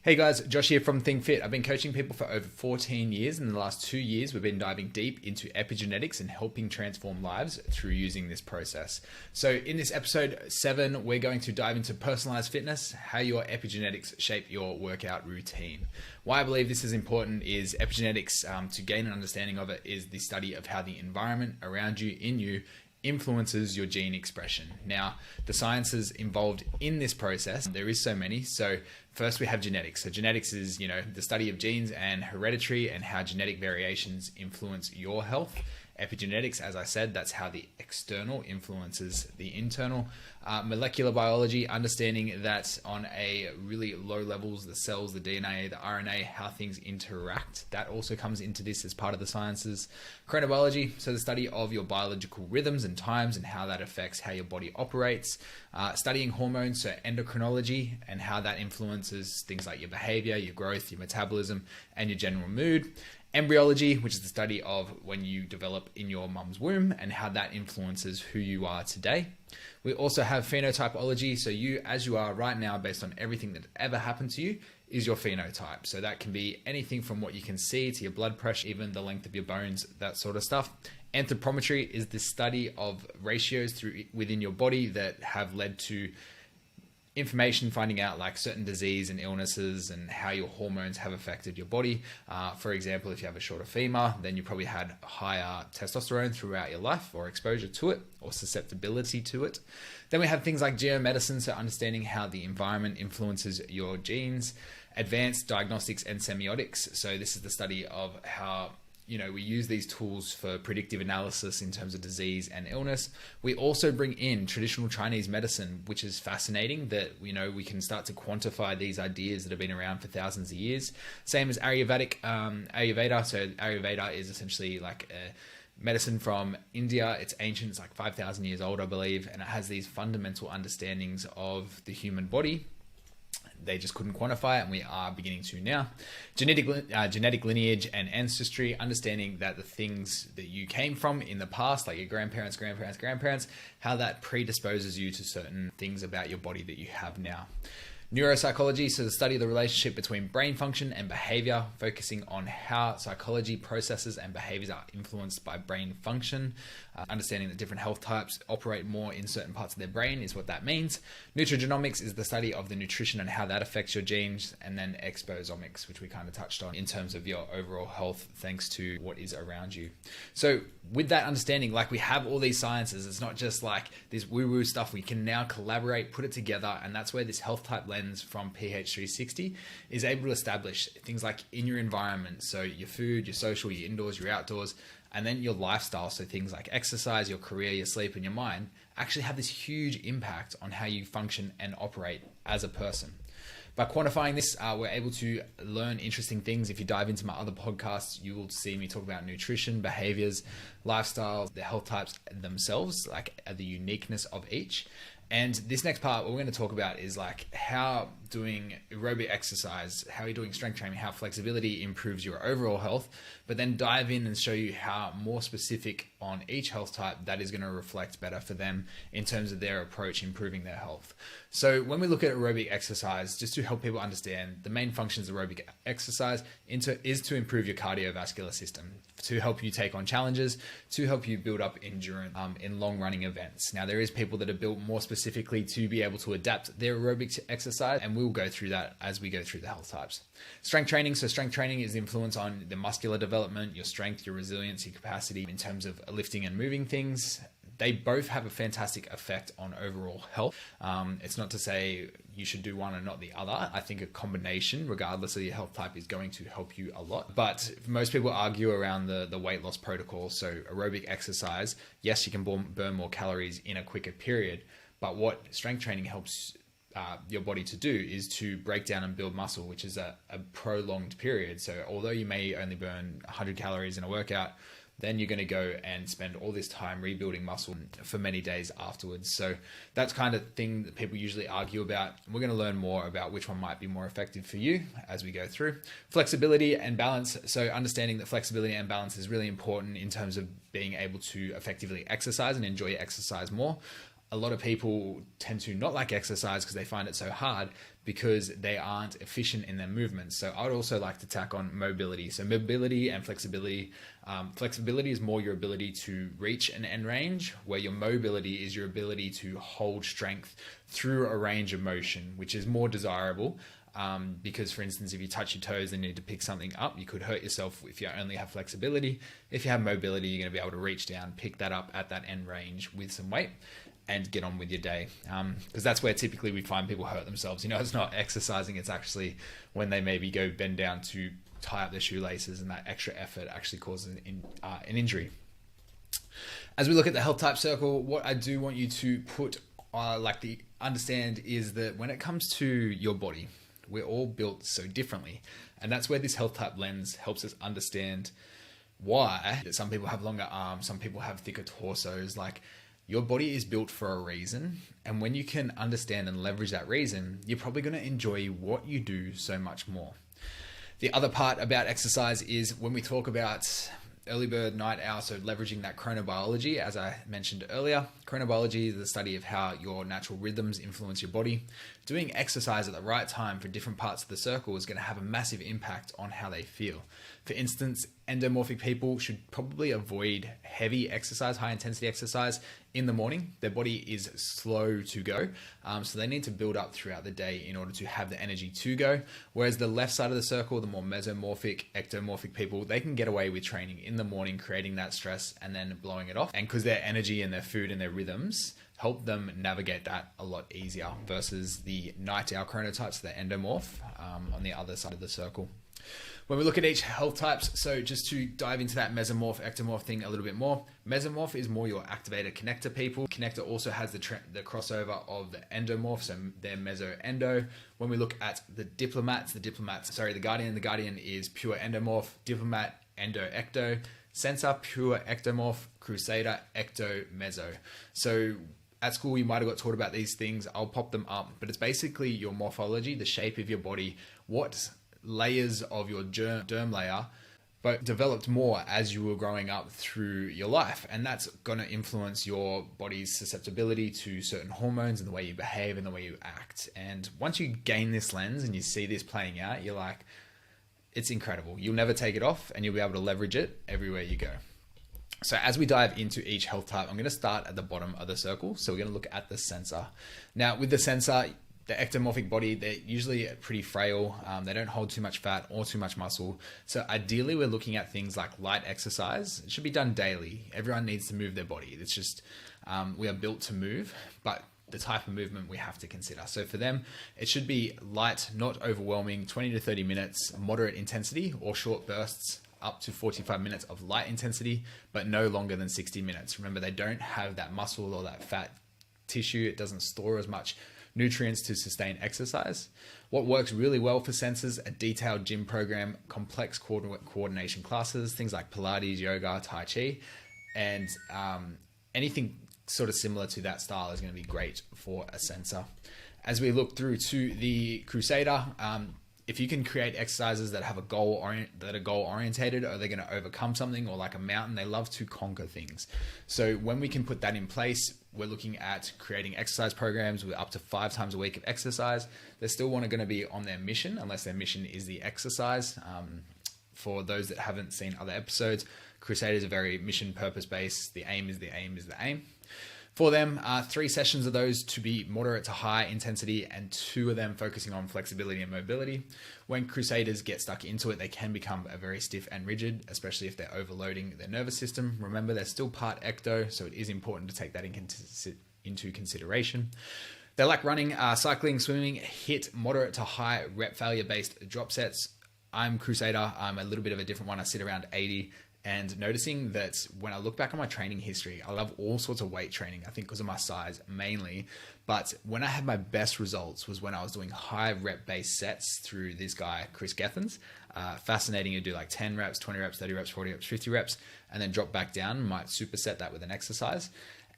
Hey guys, Josh here from ThinkFit. I've been coaching people for over 14 years. In the last 2 years, we've been diving deep into epigenetics and helping transform lives through using this process. So in this episode 7, we're going to dive into personalized fitness, how your epigenetics shape your workout routine. Why I believe this is important is epigenetics, to gain an understanding of it, is the study of how the environment around you, in you, influences your gene expression. Now, the sciences involved in this process, there is so many. So first we have genetics. So genetics is, the study of genes and hereditary and how genetic variations influence your health. Epigenetics, as I said, that's how the external influences the internal. Molecular biology, understanding that on a really low levels, the cells, the DNA, the RNA, how things interact, that also comes into this as part of the sciences. Chronobiology, so the study of your biological rhythms and times and how that affects how your body operates. Studying hormones, so endocrinology, and how that influences things like your behavior, your growth, your metabolism, and your general mood. Embryology, which is the study of when you develop in your mum's womb and how that influences who you are today. We also have phenotypology, so you as you are right now based on everything that ever happened to you is your phenotype. So that can be anything from what you can see to your blood pressure, even the length of your bones, that sort of stuff. Anthropometry is the study of ratios within your body that have led to information finding out like certain disease and illnesses and how your hormones have affected your body. For example, if you have a shorter femur, then you probably had higher testosterone throughout your life or exposure to it or susceptibility to it. Then we have things like geomedicine, so understanding how the environment influences your genes. Advanced diagnostics and semiotics, so this is the study of how we use these tools for predictive analysis in terms of disease and illness. We also bring in traditional Chinese medicine, which is fascinating that, we can start to quantify these ideas that have been around for thousands of years. Same as Ayurveda. So Ayurveda is essentially like a medicine from India. It's ancient. It's like 5,000 years old, I believe. And it has these fundamental understandings of the human body. They just couldn't quantify it, and we are beginning to now. Genetic lineage and ancestry, understanding that the things that you came from in the past, like your grandparents, how that predisposes you to certain things about your body that you have now. Neuropsychology, so the study of the relationship between brain function and behavior, focusing on how psychology processes and behaviors are influenced by brain function. Understanding that different health types operate more in certain parts of their brain is what that means. Nutrigenomics is the study of the nutrition and how that affects your genes. And then exposomics, which we kind of touched on in terms of your overall health, thanks to what is around you. So with that understanding, like we have all these sciences, it's not just like this woo-woo stuff. We can now collaborate, put it together, and that's where this health type lens from PH360 is able to establish things like in your environment, so your food, your social, your indoors, your outdoors, and then your lifestyle, so things like exercise, your career, your sleep, and your mind actually have this huge impact on how you function and operate as a person. By quantifying this, we're able to learn interesting things. If you dive into my other podcasts, you will see me talk about nutrition, behaviors, lifestyle, the health types themselves, like the uniqueness of each. And this next part, what we're going to talk about is like how doing aerobic exercise, how you're doing strength training, how flexibility improves your overall health, but then dive in and show you how more specific on each health type that is going to reflect better for them in terms of their approach improving their health. So when we look at aerobic exercise, just to help people understand, the main functions of aerobic exercise is to improve your cardiovascular system, to help you take on challenges, to help you build up endurance in long running events. Now there is people that are built more specifically to be able to adapt their aerobic exercise, and we'll go through that as we go through the health types. Strength training. So strength training is the influence on the muscular development, your strength, your resilience, your capacity in terms of lifting and moving things. They both have a fantastic effect on overall health. It's not to say you should do one and not the other. I think a combination, regardless of your health type, is going to help you a lot. But most people argue around the weight loss protocol. So aerobic exercise, yes, you can burn more calories in a quicker period. But what strength training helps your body to do is to break down and build muscle, which is a prolonged period. So although you may only burn 100 calories in a workout, then you're going to go and spend all this time rebuilding muscle for many days afterwards. So that's kind of thing that people usually argue about. We're going to learn more about which one might be more effective for you as we go through. Flexibility and balance. So understanding that flexibility and balance is really important in terms of being able to effectively exercise and enjoy your exercise more. A lot of people tend to not like exercise because they find it so hard, because they aren't efficient in their movements. So I would also like to tack on mobility. So mobility and flexibility. Flexibility is more your ability to reach an end range, where your mobility is your ability to hold strength through a range of motion, which is more desirable. Because, for instance, if you touch your toes and need to pick something up, you could hurt yourself if you only have flexibility. If you have mobility, you're going to be able to reach down, pick that up at that end range with some weight, and get on with your day. Because that's where typically we find people hurt themselves. It's not exercising, it's actually when they maybe go bend down to tie up their shoelaces, and that extra effort actually causes an injury. As we look at the HealthType circle, what I do want you to put, understand is that when it comes to your body, we're all built so differently. And that's where this HealthType lens helps us understand why some people have longer arms, some people have thicker torsos. Like, your body is built for a reason. And when you can understand and leverage that reason, you're probably going to enjoy what you do so much more. The other part about exercise is when we talk about early bird, night owl, so leveraging that chronobiology, as I mentioned earlier. Chronobiology is the study of how your natural rhythms influence your body. Doing exercise at the right time for different parts of the circle is going to have a massive impact on how they feel. For instance, endomorphic people should probably avoid heavy exercise, high intensity exercise in the morning. Their body is slow to go, so they need to build up throughout the day in order to have the energy to go. Whereas the left side of the circle, the more mesomorphic, ectomorphic people, they can get away with training in the morning, creating that stress and then blowing it off. And because their energy and their food and their rhythms help them navigate that a lot easier versus the night owl chronotypes, the endomorph, on the other side of the circle. When we look at each health types, so just to dive into that mesomorph, ectomorph thing a little bit more, mesomorph is more your activator connector people. Connector also has the crossover of the endomorph, so they're meso-endo. When we look at the guardian is pure endomorph, diplomat, endo-ecto, sensor, pure ectomorph, crusader, ecto-meso. So at school, you might have got taught about these things. I'll pop them up, but it's basically your morphology, the shape of your body, what layers of your derm layer, but developed more as you were growing up through your life. And that's going to influence your body's susceptibility to certain hormones and the way you behave and the way you act. And once you gain this lens and you see this playing out, you're like, it's incredible. You'll never take it off and you'll be able to leverage it everywhere you go. So as we dive into each health type, I'm going to start at the bottom of the circle. So we're going to look at the sensor. Now with the sensor, the ectomorphic body, they're usually pretty frail. They don't hold too much fat or too much muscle. So ideally, we're looking at things like light exercise. It should be done daily. Everyone needs to move their body. It's just, we are built to move, but the type of movement we have to consider. So for them, it should be light, not overwhelming, 20 to 30 minutes, moderate intensity or short bursts, up to 45 minutes of light intensity, but no longer than 60 minutes. Remember, they don't have that muscle or that fat tissue. It doesn't store as much nutrients to sustain exercise. What works really well for sensors, a detailed gym program, complex coordination classes, things like Pilates, yoga, Tai Chi, and anything sort of similar to that style is going to be great for a sensor. As we look through to the Crusader, if you can create exercises that have a goal orientated, or they're going to overcome something, or like a mountain, they love to conquer things. So when we can put that in place, we're looking at creating exercise programs with up to 5 times a week of exercise. They're still going to be on their mission, unless their mission is the exercise. For those that haven't seen other episodes, Crusaders are very mission purpose based. The aim is the aim is the aim. For them, 3 sessions of those to be moderate to high intensity, and 2 of them focusing on flexibility and mobility. When Crusaders get stuck into it, they can become very stiff and rigid, especially if they're overloading their nervous system. Remember, they're still part ecto, so it is important to take that into consideration. They like running, cycling, swimming, hit moderate to high rep failure based drop sets. I'm Crusader. I'm a little bit of a different one. I sit around 80. And noticing that when I look back on my training history, I love all sorts of weight training, I think because of my size mainly. But when I had my best results was when I was doing high rep based sets through this guy, Chris Gethens. Fascinating. You do like 10 reps, 20 reps, 30 reps, 40 reps, 50 reps, and then drop back down, might superset that with an exercise.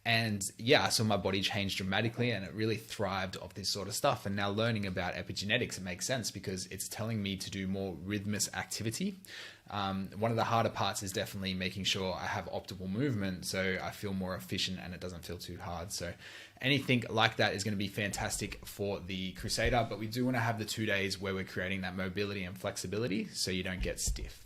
And yeah, so my body changed dramatically and it really thrived off this sort of stuff. And now learning about epigenetics, it makes sense because it's telling me to do more rhythmous activity. One of the harder parts is definitely making sure I have optimal movement so I feel more efficient and it doesn't feel too hard. So anything like that is going to be fantastic for the Crusader, but we do want to have the 2 days where we're creating that mobility and flexibility so you don't get stiff.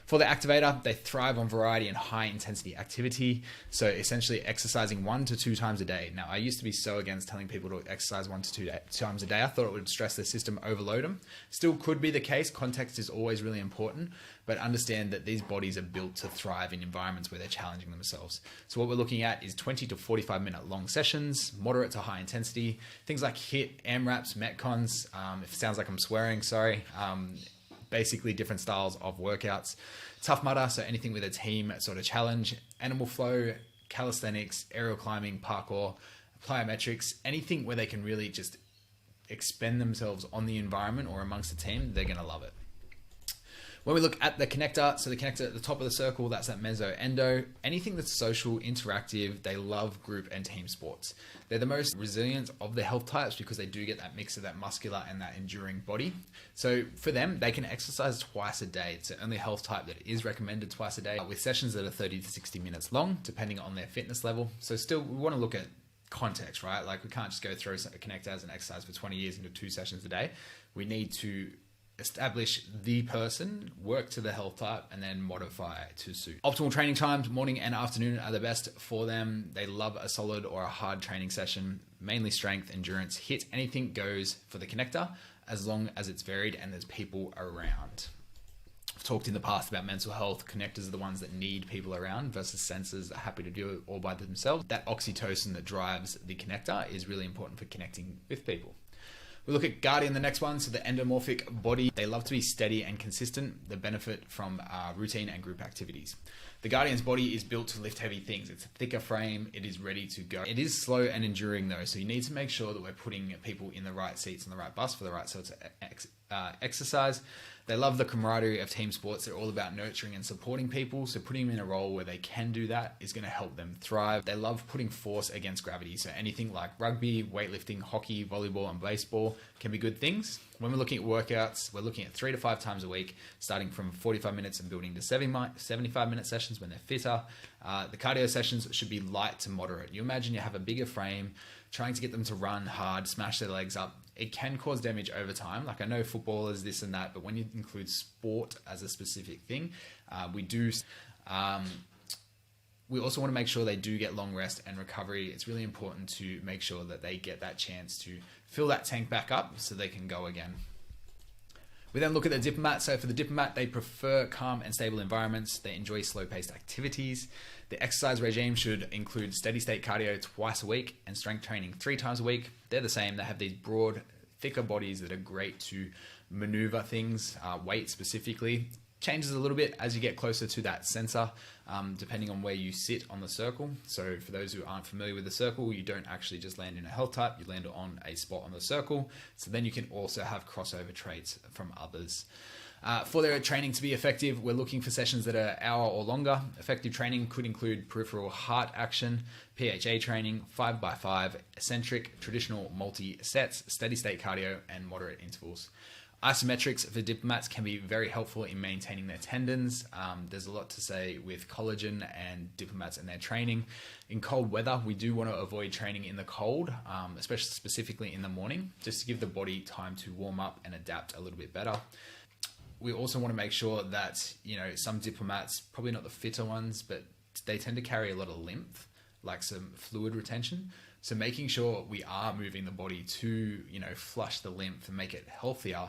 For the Activator, they thrive on variety and high intensity activity. So essentially exercising 1 to 2 times a day. Now, I used to be so against telling people to exercise 1 to 2 times a day. I thought it would stress their system, overload them. Still could be the case. Context is always really important, but understand that these bodies are built to thrive in environments where they're challenging themselves. So what we're looking at is 20 to 45 minute long sessions, moderate to high intensity, things like HIIT, AMRAPs, Metcons. If it sounds like I'm swearing, sorry. Basically different styles of workouts. Tough Mudder, so anything with a team sort of challenge. Animal flow, calisthenics, aerial climbing, parkour, plyometrics, anything where they can really just expend themselves on the environment or amongst a team, they're going to love it. When we look at the connector, so the connector at the top of the circle, that's that meso-endo. Anything that's social, interactive, they love group and team sports. They're the most resilient of the health types because they do get that mix of that muscular and that enduring body. So for them, they can exercise twice a day. It's the only health type that is recommended twice a day with sessions that are 30 to 60 minutes long, depending on their fitness level. So still, we want to look at context, right? Like we can't just go throw a connector as an exercise for 20 years into 2 sessions a day. We need to establish the person, work to the health type, and then modify to suit. Optimal training times, morning and afternoon are the best for them. They love a solid or a hard training session, mainly strength, endurance, HIIT, anything goes for the connector as long as it's varied and there's people around. I've talked in the past about mental health. Connectors are the ones that need people around versus sensors that are happy to do it all by themselves. That oxytocin that drives the connector is really important for connecting with people. We look at Guardian, the next one. So the endomorphic body, they love to be steady and consistent. They benefit from routine and group activities. The Guardian's body is built to lift heavy things. It's a thicker frame. It is ready to go. It is slow and enduring though. So you need to make sure that we're putting people in the right seats on the right bus for the right sorts of exercise. They love the camaraderie of team sports. They're all about nurturing and supporting people. So putting them in a role where they can do that is going to help them thrive. They love putting force against gravity. So anything like rugby, weightlifting, hockey, volleyball, and baseball can be good things. When we're looking at workouts, we're looking at 3 to 5 times a week, starting from 45 minutes and building to 75-minute sessions when they're fitter. The cardio sessions should be light to moderate. You imagine you have a bigger frame, trying to get them to run hard, smash their legs up. It can cause damage over time. Like I know football is this and that, but when you include sport as a specific thing, we also want to make sure they do get long rest and recovery. It's really important to make sure that they get that chance to fill that tank back up so they can go again. We then look at the diplomat. So for the diplomat, they prefer calm and stable environments. They enjoy slow-paced activities. The exercise regime should include steady-state cardio twice a week and strength training 3 times a week. They're the same. They have these broad, thicker bodies that are great to maneuver things, weight specifically. Changes a little bit as you get closer to that sensor, depending on where you sit on the circle. So for those who aren't familiar with the circle, you don't actually just land in a health type, you land on a spot on the circle. So then you can also have crossover traits from others. For their training to be effective, we're looking for sessions that are an hour or longer. Effective training could include peripheral heart action, PHA training, 5x5, eccentric, traditional multi-sets, steady-state cardio, and moderate intervals. Isometrics for diplomats can be very helpful in maintaining their tendons. There's a lot to say with collagen and diplomats and their training. In cold weather, we do want to avoid training in the cold, especially specifically in the morning, just to give the body time to warm up and adapt a little bit better. We also want to make sure that, some diplomats, probably not the fitter ones, but they tend to carry a lot of lymph, like some fluid retention. So making sure we are moving the body to, flush the lymph and make it healthier,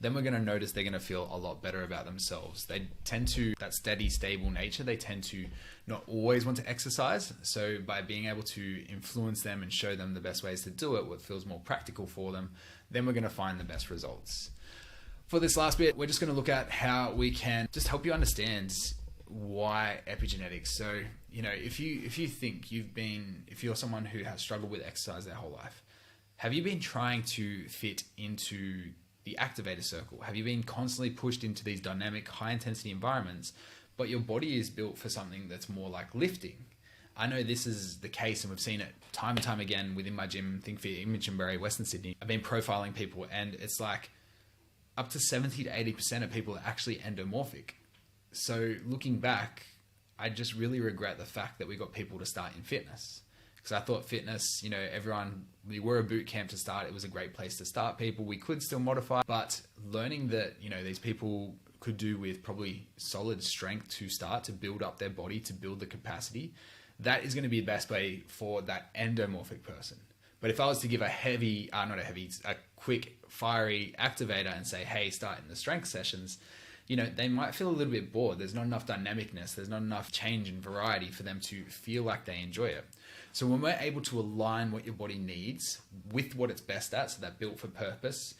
then we're going to notice they're going to feel a lot better about themselves. They tend to, that steady, stable nature, they tend to not always want to exercise. So by being able to influence them and show them the best ways to do it, what feels more practical for them, then we're going to find the best results. For this last bit, we're just going to look at how we can just help you understand why epigenetics. So, if you think if you're someone who has struggled with exercise their whole life, have you been trying to fit into the activator circle? Have you been constantly pushed into these dynamic, high intensity environments, but your body is built for something that's more like lifting? I know this is the case, and we've seen it time and time again within my gym, Think Fit in Minchinbury, Western Sydney. I've been profiling people, and it's like up to 70 to 80% of people are actually endomorphic. so looking back, I just really regret the fact that we got people to start in fitness. Because I thought fitness, we were a boot camp to start. It was a great place to start people. We could still modify, but learning that, these people could do with probably solid strength to start, to build up their body, to build the capacity, that is going to be the best way for that endomorphic person. But if I was to give a quick, fiery activator and say, hey, start in the strength sessions, they might feel a little bit bored. There's not enough dynamicness. There's not enough change and variety for them to feel like they enjoy it. So when we're able to align what your body needs with what it's best at, so that built for purpose,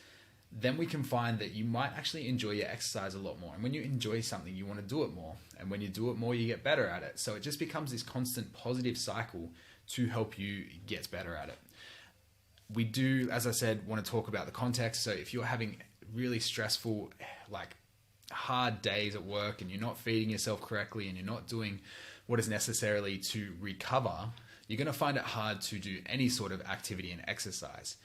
then we can find that you might actually enjoy your exercise a lot more. And when you enjoy something, you want to do it more. And when you do it more, you get better at it. So it just becomes this constant positive cycle to help you get better at it. We do, as I said, want to talk about the context. So if you're having really stressful, hard days at work and you're not feeding yourself correctly and you're not doing what is necessarily to recover, you're going to find it hard to do any sort of activity and exercise.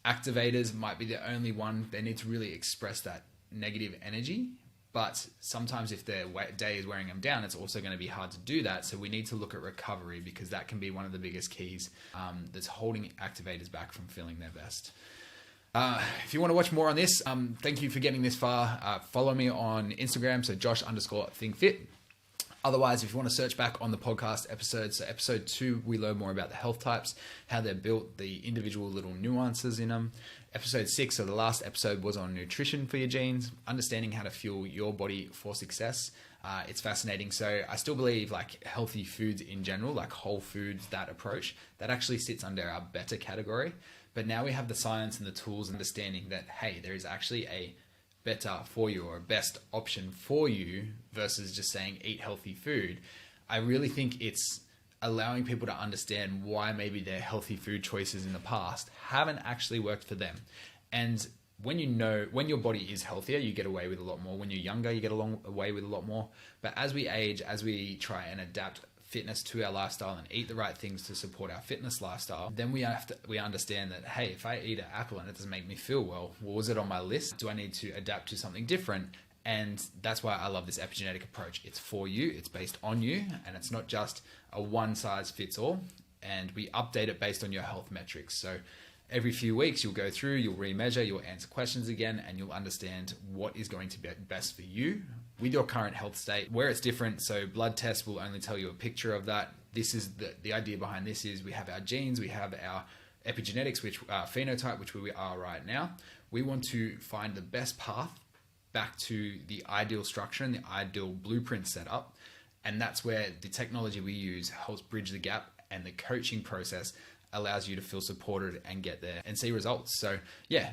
Activators might be the only one. They need to really express that negative energy, but sometimes if their day is wearing them down, it's also going to be hard to do that. So we need to look at recovery, because that can be one of the biggest keys that's holding activators back from feeling their best. If you want to watch more on this, thank you for getting this far. Follow me on Instagram, so Josh_ThinkFit. Otherwise, if you want to search back on the podcast episodes, so episode 2, we learn more about the health types, how they're built, the individual little nuances in them. Episode 6, so the last episode, was on nutrition for your genes, understanding how to fuel your body for success. It's fascinating. So I still believe healthy foods in general, like whole foods, that approach, that actually sits under our better category. But now we have the science and the tools, and understanding that, hey, there is actually a better for you or a best option for you versus just saying eat healthy food. I really think it's allowing people to understand why maybe their healthy food choices in the past haven't actually worked for them. And when your body is healthier, you get away with a lot more. When you're younger, you get away with a lot more. But as we age, as we try and adapt fitness to our lifestyle and eat the right things to support our fitness lifestyle, then we understand that, hey, if I eat an apple and it doesn't make me feel well, was it on my list? Do I need to adapt to something different? And that's why I love this epigenetic approach. It's for you, it's based on you, and it's not just a one size fits all. And we update it based on your health metrics. So every few weeks you'll go through, you'll remeasure, you'll answer questions again, and you'll understand what is going to be best for you with your current health state. Where it's different, so blood tests will only tell you a picture of that. This is the idea behind this is we have our genes, we have our epigenetics, which phenotype, which we are right now. We want to find the best path back to the ideal structure and the ideal blueprint setup. And that's where the technology we use helps bridge the gap, and the coaching process allows you to feel supported and get there and see results. So yeah,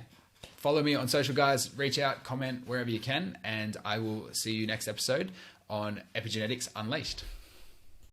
follow me on social, guys. Reach out, comment wherever you can, and I will see you next episode on Epigenetics Unleashed.